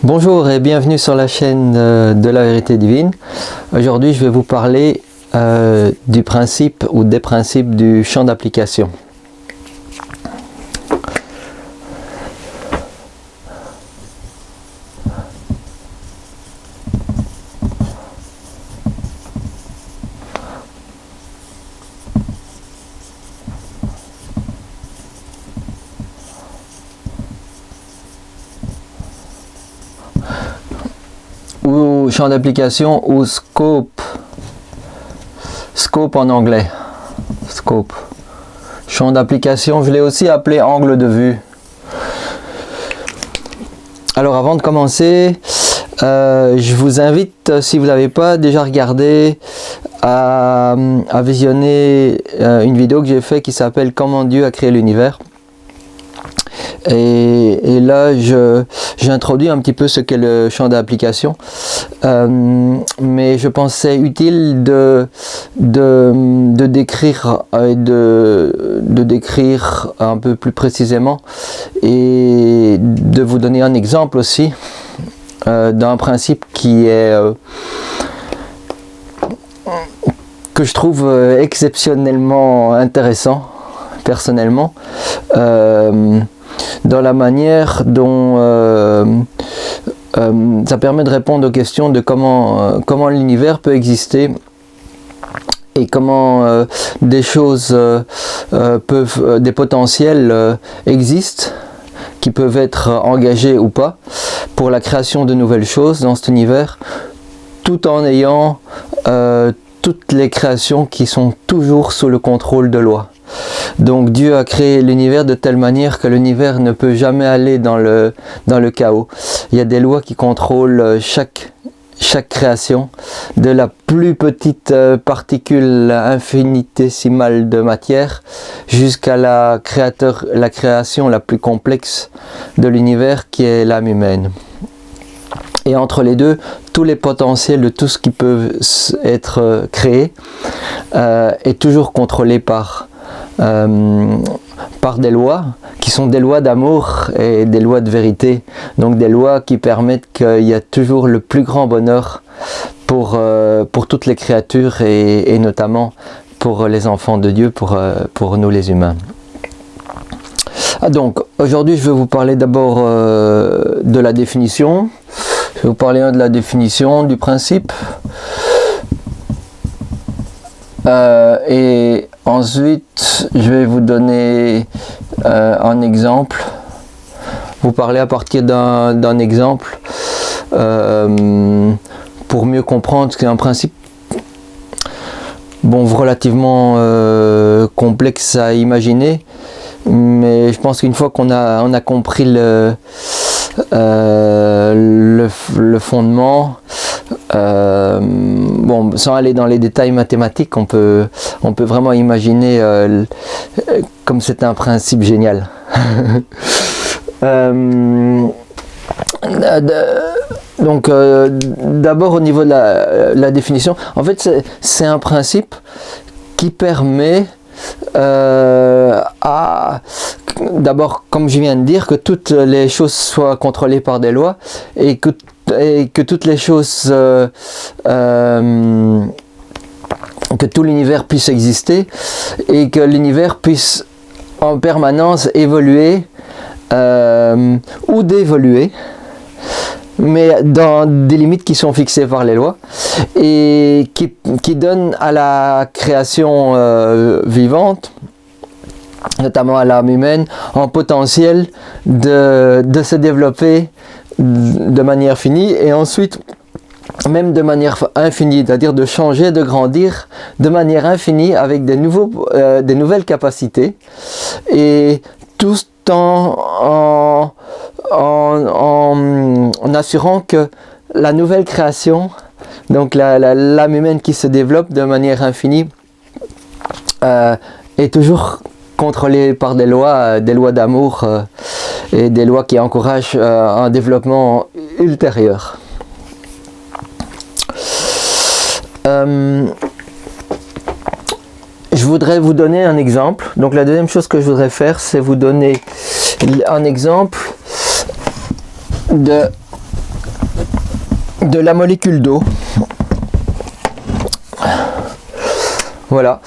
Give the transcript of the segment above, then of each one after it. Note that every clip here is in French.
Bonjour et bienvenue sur la chaîne de la vérité divine. Aujourd'hui, je vais vous parler du principe ou des principes du champ d'application. Ou champ d'application ou scope en anglais, scope, champ d'application, je l'ai aussi appelé angle de vue. Alors avant de commencer, je vous invite, si vous n'avez pas déjà regardé, à visionner une vidéo que j'ai faite qui s'appelle Comment Dieu a créé l'univers. Et là, j'introduis un petit peu ce qu'est le champ d'application, mais je pensais utile de décrire un peu plus précisément et de vous donner un exemple aussi d'un principe qui est que je trouve exceptionnellement intéressant personnellement. Dans la manière dont ça permet de répondre aux questions de comment l'univers peut exister et comment des choses des potentiels existent, qui peuvent être engagés ou pas pour la création de nouvelles choses dans cet univers, tout en ayant toutes les créations qui sont toujours sous le contrôle de loi. Donc Dieu a créé l'univers de telle manière que l'univers ne peut jamais aller dans le chaos. Il y a des lois qui contrôlent chaque création, de la plus petite particule infinitésimale de matière jusqu'à la création la plus complexe de l'univers qui est l'âme humaine. Et entre les deux, tous les potentiels de tout ce qui peut être créé est toujours contrôlé par des lois qui sont des lois d'amour et des lois de vérité, donc des lois qui permettent qu'il y a toujours le plus grand bonheur pour toutes les créatures et notamment pour les enfants de Dieu, pour nous les humains. Donc aujourd'hui je vais vous parler d'abord de la définition, je vais vous parler de la définition du principe et ensuite je vais vous donner un exemple, vous parler à partir d'un exemple pour mieux comprendre ce qu'est un principe relativement complexe à imaginer, mais je pense qu'une fois qu'on a compris le fondement, sans aller dans les détails mathématiques, on peut vraiment imaginer comme c'est un principe génial. Donc d'abord au niveau de la définition, en fait c'est un principe qui permet d'abord, comme je viens de dire, que toutes les choses soient contrôlées par des lois et que toutes les choses, que tout l'univers puisse exister et que l'univers puisse en permanence évoluer ou d'évoluer, mais dans des limites qui sont fixées par les lois et qui donnent à la création vivante, notamment à l'âme humaine, un potentiel de se développer de manière finie et ensuite même de manière infinie, c'est-à-dire de changer, de grandir de manière infinie avec des nouvelles capacités, et tout en assurant que la nouvelle création, donc l'âme humaine qui se développe de manière infinie, est toujours contrôlée par des lois d'amour et des lois qui encouragent un développement ultérieur. Je voudrais vous donner un exemple. Donc la deuxième chose que je voudrais faire, c'est vous donner un exemple de la molécule d'eau. Voilà.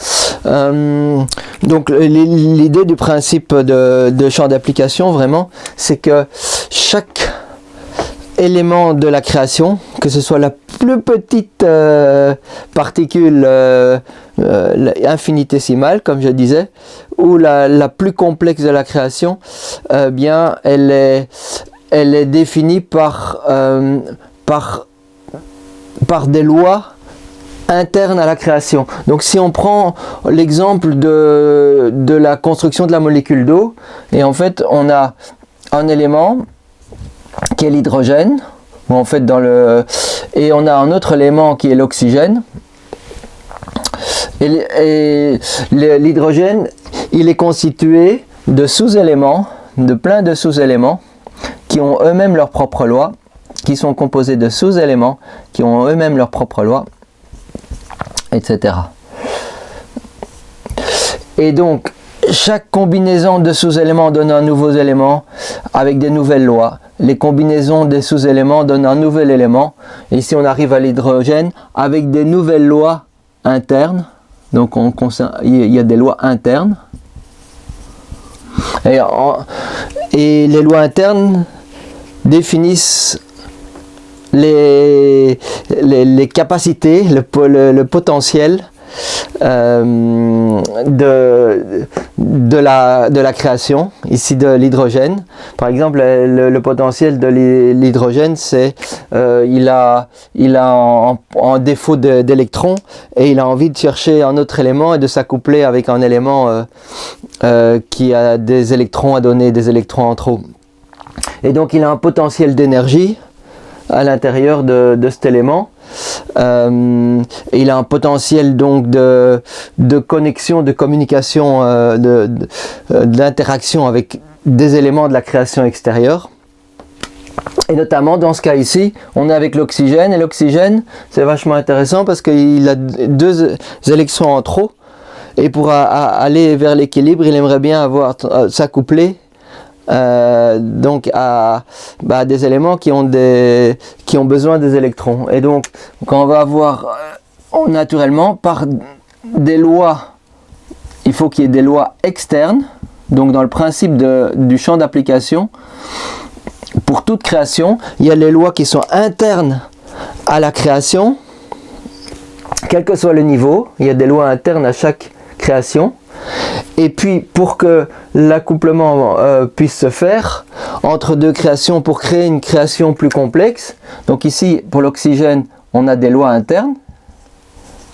Donc l'idée du principe de champ d'application, vraiment, c'est que chaque élément de la création, que ce soit la plus petite particule infinitésimale, comme je disais, ou la plus complexe de la création, bien, elle est définie par des lois interne à la création. Donc si on prend l'exemple de la construction de la molécule d'eau, et en fait on a un élément qui est l'hydrogène, ou en fait et on a un autre élément qui est l'oxygène, et l'hydrogène, il est constitué de sous-éléments, de plein de sous-éléments qui ont eux-mêmes leurs propres lois, qui sont composés de sous-éléments qui ont eux-mêmes leurs propres lois, etc. Et donc, chaque combinaison de sous-éléments donne un nouveau élément avec des nouvelles lois. Les combinaisons des sous-éléments donnent un nouvel élément. Et ici, on arrive à l'hydrogène avec des nouvelles lois internes. Donc, il y a des lois internes. Et les lois internes définissent les capacités, le potentiel de la création, ici de l'hydrogène. Par exemple, le potentiel de l'hydrogène, c'est il a un défaut d'électrons et il a envie de chercher un autre élément et de s'accoupler avec un élément qui a des électrons à donner, des électrons en trop. Et donc il a un potentiel d'énergie à l'intérieur de cet élément. Il a un potentiel donc de connexion, de communication, d'interaction avec des éléments de la création extérieure. Et notamment dans ce cas ici, on est avec l'oxygène, et l'oxygène c'est vachement intéressant parce qu'il a deux électrons en trop, et pour aller vers l'équilibre, il aimerait bien s'accoupler donc à des éléments qui ont besoin des électrons. Et donc quand on va avoir naturellement par des lois, il faut qu'il y ait des lois externes. Donc dans le principe du champ d'application, pour toute création, il y a les lois qui sont internes à la création, quel que soit le niveau. Il y a des lois internes à chaque création. Et puis pour que l'accouplement puisse se faire entre deux créations pour créer une création plus complexe, donc ici pour l'oxygène on a des lois internes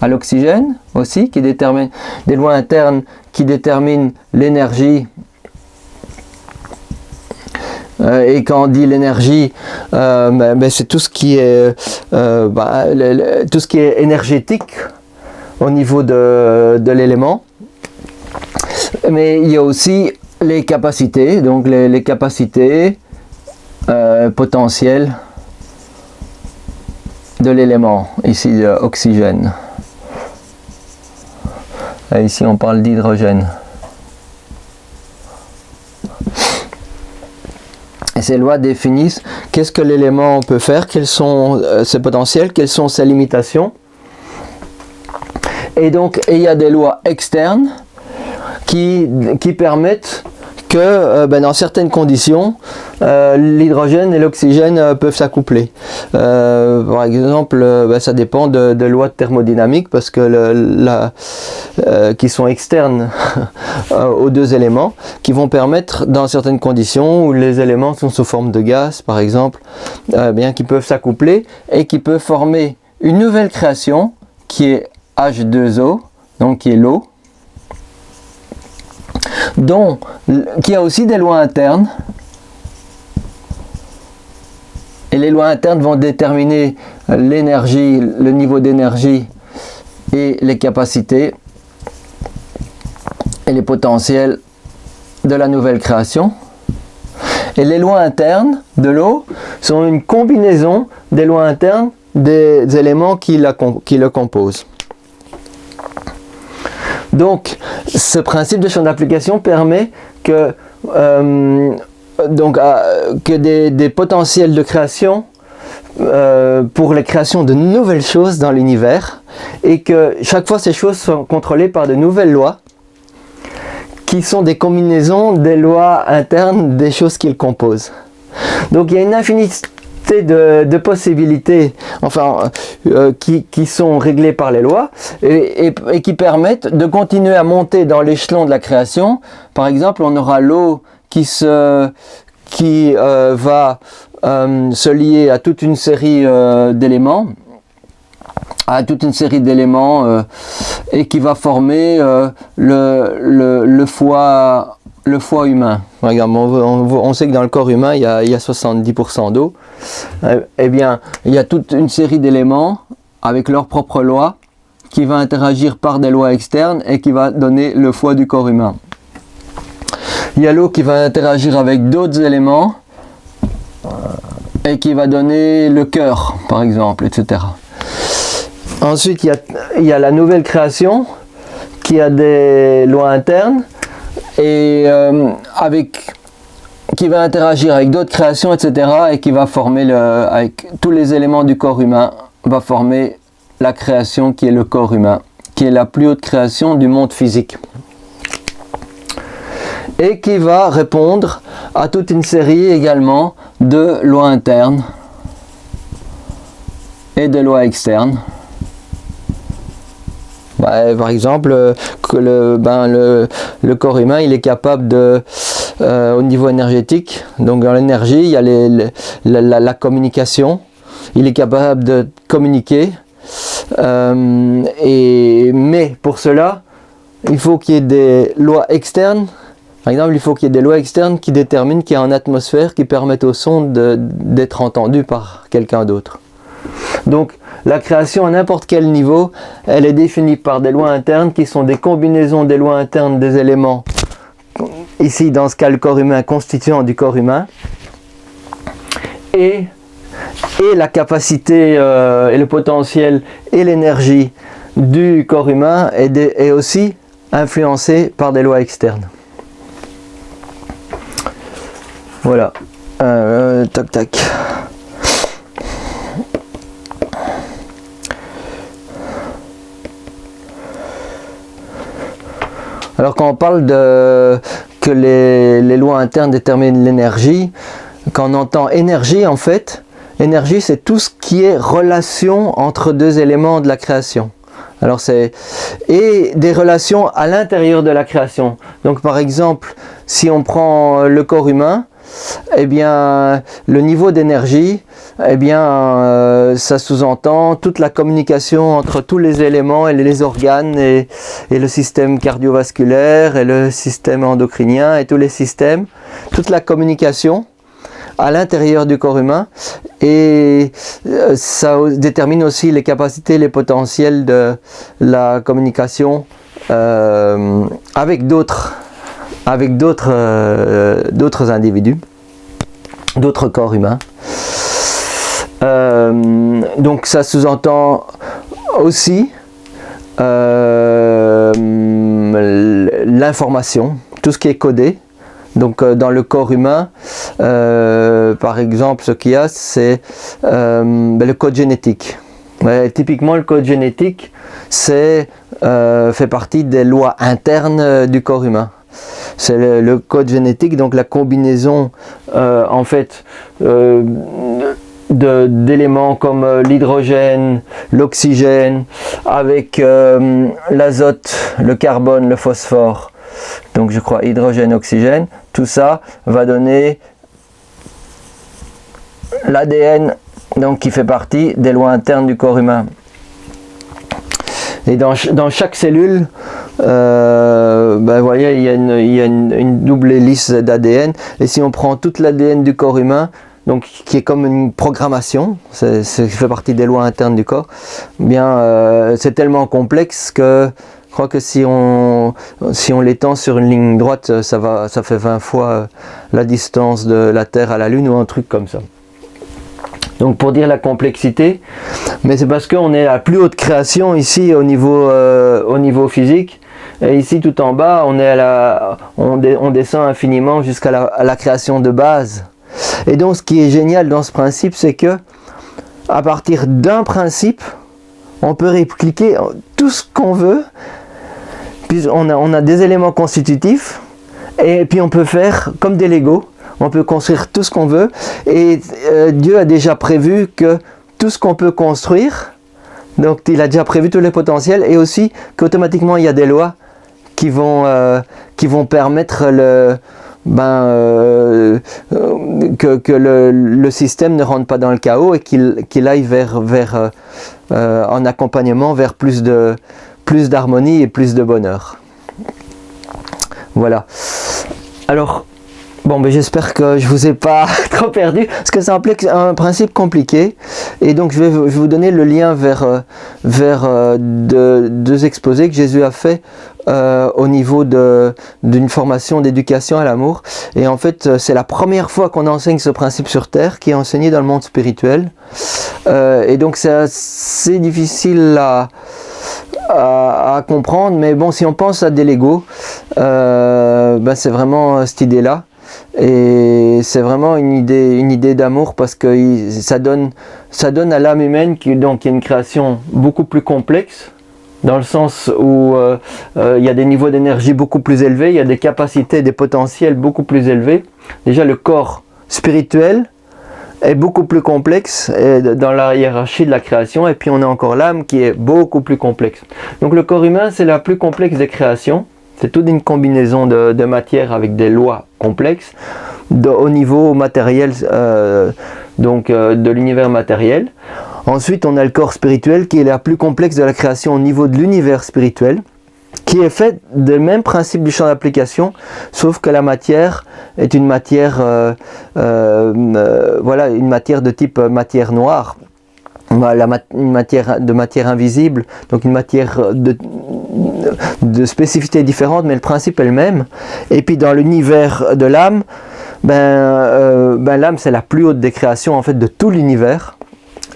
à l'oxygène aussi qui déterminent, des lois internes qui déterminent l'énergie. Et quand on dit l'énergie, c'est tout ce qui est tout ce qui est énergétique au niveau de l'élément. Mais il y a aussi les capacités, donc les capacités potentielles de l'élément, ici oxygène. Et ici on parle d'hydrogène. Et ces lois définissent qu'est-ce que l'élément peut faire, quels sont ses potentiels, quelles sont ses limitations. Et donc il y a des lois externes qui permettent que dans certaines conditions, l'hydrogène et l'oxygène peuvent s'accoupler. Par exemple, ça dépend de lois de thermodynamique parce que qui sont externes aux deux éléments, qui vont permettre dans certaines conditions où les éléments sont sous forme de gaz, par exemple, qui peuvent s'accoupler et qui peuvent former une nouvelle création qui est H2O, donc qui est l'eau, qui a aussi des lois internes. Et les lois internes vont déterminer l'énergie, le niveau d'énergie et les capacités et les potentiels de la nouvelle création. Et les lois internes de l'eau sont une combinaison des lois internes des éléments qui le composent. Donc, ce principe de champ d'application permet que des potentiels de création pour la création de nouvelles choses dans l'univers, et que chaque fois ces choses sont contrôlées par de nouvelles lois qui sont des combinaisons des lois internes des choses qu'il compose. Donc il y a une infinité de possibilités, enfin, qui sont réglées par les lois et qui permettent de continuer à monter dans l'échelon de la création. Par exemple, on aura l'eau qui va se lier à toute une série d'éléments, et qui va former le foie humain. Regarde, on sait que dans le corps humain, il y a 70% d'eau. Eh bien, il y a toute une série d'éléments avec leurs propres lois qui va interagir par des lois externes et qui va donner le foie du corps humain. Il y a l'eau qui va interagir avec d'autres éléments et qui va donner le cœur, par exemple, etc. Ensuite, il y a la nouvelle création qui a des lois internes et qui va interagir avec d'autres créations, etc. et qui va former, avec tous les éléments du corps humain, va former la création qui est le corps humain, qui est la plus haute création du monde physique. Et qui va répondre à toute une série également de lois internes et de lois externes. Par exemple, que le corps humain, il est capable de, au niveau énergétique, donc dans l'énergie, il y a la communication, il est capable de communiquer, mais pour cela, il faut qu'il y ait des lois externes. Par exemple, il faut qu'il y ait des lois externes qui déterminent qu'il y a une atmosphère qui permette au son d'être entendu par quelqu'un d'autre. Donc, la création à n'importe quel niveau, elle est définie par des lois internes qui sont des combinaisons des lois internes des éléments, ici dans ce cas le corps humain constituant du corps humain, et la capacité et le potentiel et l'énergie du corps humain est aussi influencée par des lois externes. Voilà, tac tac. Alors quand on parle que les lois internes déterminent l'énergie, quand on entend énergie, en fait, énergie c'est tout ce qui est relation entre deux éléments de la création. Alors et des relations à l'intérieur de la création. Donc par exemple, si on prend le corps humain, eh bien le niveau d'énergie, eh bien ça sous-entend toute la communication entre tous les éléments et les organes et le système cardiovasculaire et le système endocrinien et tous les systèmes, toute la communication à l'intérieur du corps humain, et ça détermine aussi les capacités, les potentiels de la communication avec d'autres individus, d'autres corps humains. Donc ça sous-entend aussi l'information, tout ce qui est codé. Donc dans le corps humain, par exemple, ce qu'il y a, c'est le code génétique. Typiquement, le code génétique, fait partie des lois internes du corps humain. C'est le code génétique, donc la combinaison en fait d'éléments comme l'hydrogène, l'oxygène, avec l'azote, le carbone, le phosphore. Donc je crois hydrogène, oxygène, tout ça va donner l'ADN, donc qui fait partie des lois internes du corps humain. Et dans chaque cellule, voyez, il y a une double hélice d'ADN. Et si on prend toute l'ADN du corps humain, donc qui est comme une programmation, ça fait partie des lois internes du corps, bien c'est tellement complexe que je crois que si on l'étend sur une ligne droite, ça fait 20 fois la distance de la Terre à la Lune ou un truc comme ça. Donc pour dire la complexité, mais c'est parce qu'on est à la plus haute création ici au niveau physique, et ici tout en bas on descend infiniment jusqu'à la création de base. Et donc ce qui est génial dans ce principe, c'est que à partir d'un principe, on peut répliquer tout ce qu'on veut, puis on a des éléments constitutifs, et puis on peut faire comme des Legos, on peut construire tout ce qu'on veut, et Dieu a déjà prévu que tout ce qu'on peut construire, donc il a déjà prévu tous les potentiels, et aussi qu'automatiquement il y a des lois qui vont permettre que le système ne rentre pas dans le chaos et qu'il aille vers en accompagnement vers plus d'harmonie et plus de bonheur. Voilà. Alors, bon, j'espère que je vous ai pas trop perdu, parce que c'est un principe compliqué, et donc je vais vous donner le lien vers deux exposés que Jésus a fait au niveau d'une formation d'éducation à l'amour. Et en fait, c'est la première fois qu'on enseigne ce principe sur Terre, qui est enseigné dans le monde spirituel. Et donc c'est assez difficile à comprendre, mais bon, si on pense à des Legos, c'est vraiment cette idée-là. Et c'est vraiment une idée d'amour, parce que ça donne à l'âme humaine qui est une création beaucoup plus complexe, dans le sens où il y a des niveaux d'énergie beaucoup plus élevés, il y a des capacités, des potentiels beaucoup plus élevés. Déjà, le corps spirituel est beaucoup plus complexe dans la hiérarchie de la création, et puis on a encore l'âme qui est beaucoup plus complexe. Donc le corps humain, c'est la plus complexe des créations. C'est toute une combinaison de matière avec des lois complexes au niveau matériel, de l'univers matériel. Ensuite, on a le corps spirituel qui est la plus complexe de la création au niveau de l'univers spirituel, qui est fait du même principe du champ d'application, sauf que la matière est une matière, une matière de type matière noire. Une matière invisible, donc une matière de spécificité différente, mais le principe est le même. Et puis dans l'univers de l'âme, l'âme c'est la plus haute des créations en fait de tout l'univers.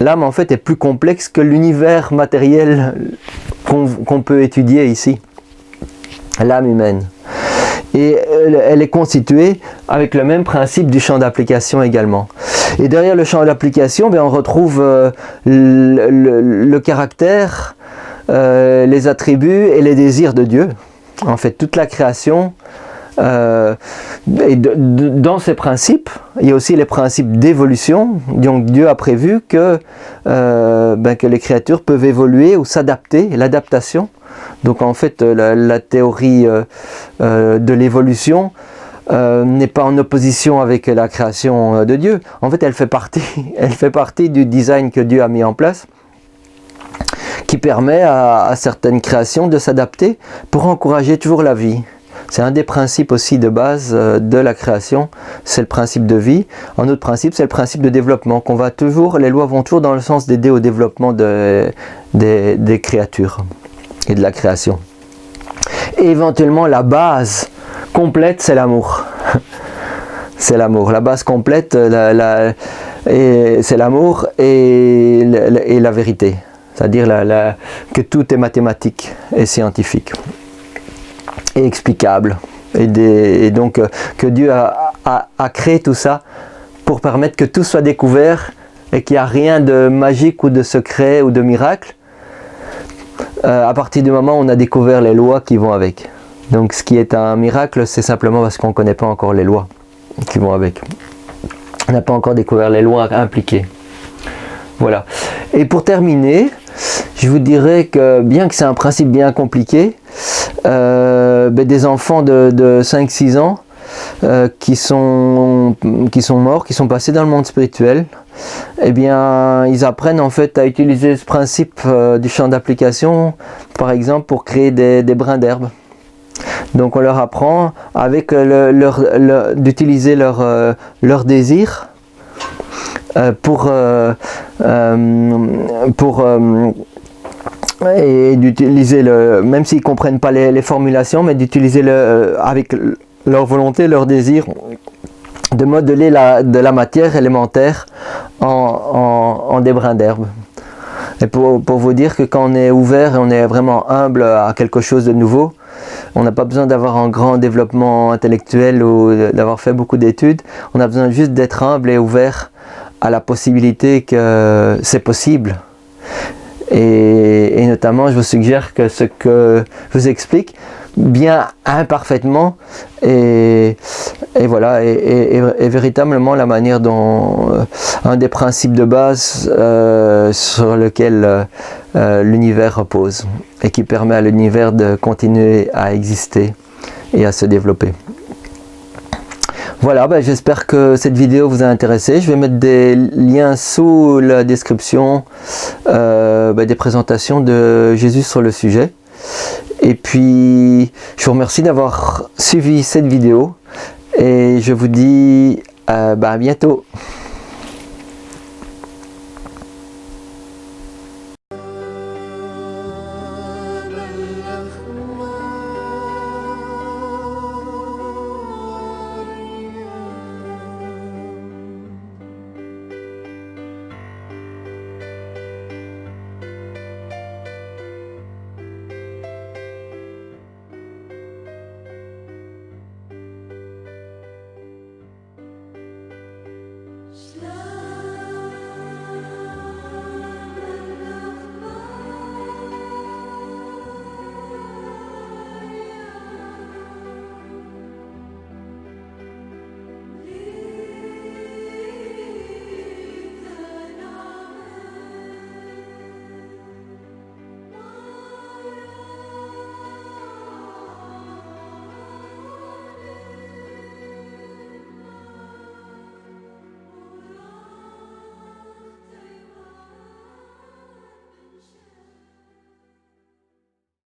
L'âme en fait est plus complexe que l'univers matériel qu'on peut étudier ici, l'âme humaine. Et elle est constituée avec le même principe du champ d'application également. Et derrière le champ d'application, on retrouve le caractère, les attributs et les désirs de Dieu. En fait, toute la création, et dans ces principes, il y a aussi les principes d'évolution. Donc Dieu a prévu que les créatures peuvent évoluer ou s'adapter, l'adaptation. Donc en fait, la théorie de l'évolution n'est pas en opposition avec la création de Dieu. En fait, elle fait partie du design que Dieu a mis en place, qui permet à certaines créations de s'adapter pour encourager toujours la vie. C'est un des principes aussi de base de la création, c'est le principe de vie. Un autre principe, c'est le principe de développement, les lois vont toujours dans le sens d'aider au développement des créatures et de la création. Et éventuellement, la base complète, c'est l'amour. C'est l'amour. La base complète, c'est l'amour et la vérité. C'est-à-dire que tout est mathématique et scientifique et explicable. Et donc que Dieu a créé tout ça pour permettre que tout soit découvert et qu'il n'y a rien de magique ou de secret ou de miracle à partir du moment où on a découvert les lois qui vont avec. Donc ce qui est un miracle, c'est simplement parce qu'on ne connaît pas encore les lois qui vont avec. On n'a pas encore découvert les lois impliquées. Voilà. Et pour terminer, je vous dirais que bien que c'est un principe bien compliqué, des enfants de 5-6 ans qui sont morts, qui sont passés dans le monde spirituel, eh bien, ils apprennent en fait à utiliser ce principe du champ d'application, par exemple, pour créer des brins d'herbe. Donc on leur apprend avec d'utiliser leur désir et d'utiliser même s'ils ne comprennent pas les formulations, mais d'utiliser avec leur volonté, leur désir, de modeler de la matière élémentaire en des brins d'herbe. Et pour vous dire que quand on est ouvert et on est vraiment humble à quelque chose de nouveau, on n'a pas besoin d'avoir un grand développement intellectuel ou d'avoir fait beaucoup d'études, on a besoin juste d'être humble et ouvert à la possibilité que c'est possible. Et notamment, je vous suggère que ce que je vous explique, bien imparfaitement, et voilà, et véritablement la manière dont un des principes de base sur lequel l'univers repose, et qui permet à l'univers de continuer à exister et à se développer. Voilà, j'espère que cette vidéo vous a intéressé. Je vais mettre des liens sous la description des présentations de Jésus sur le sujet. Et puis, je vous remercie d'avoir suivi cette vidéo et je vous dis à bientôt.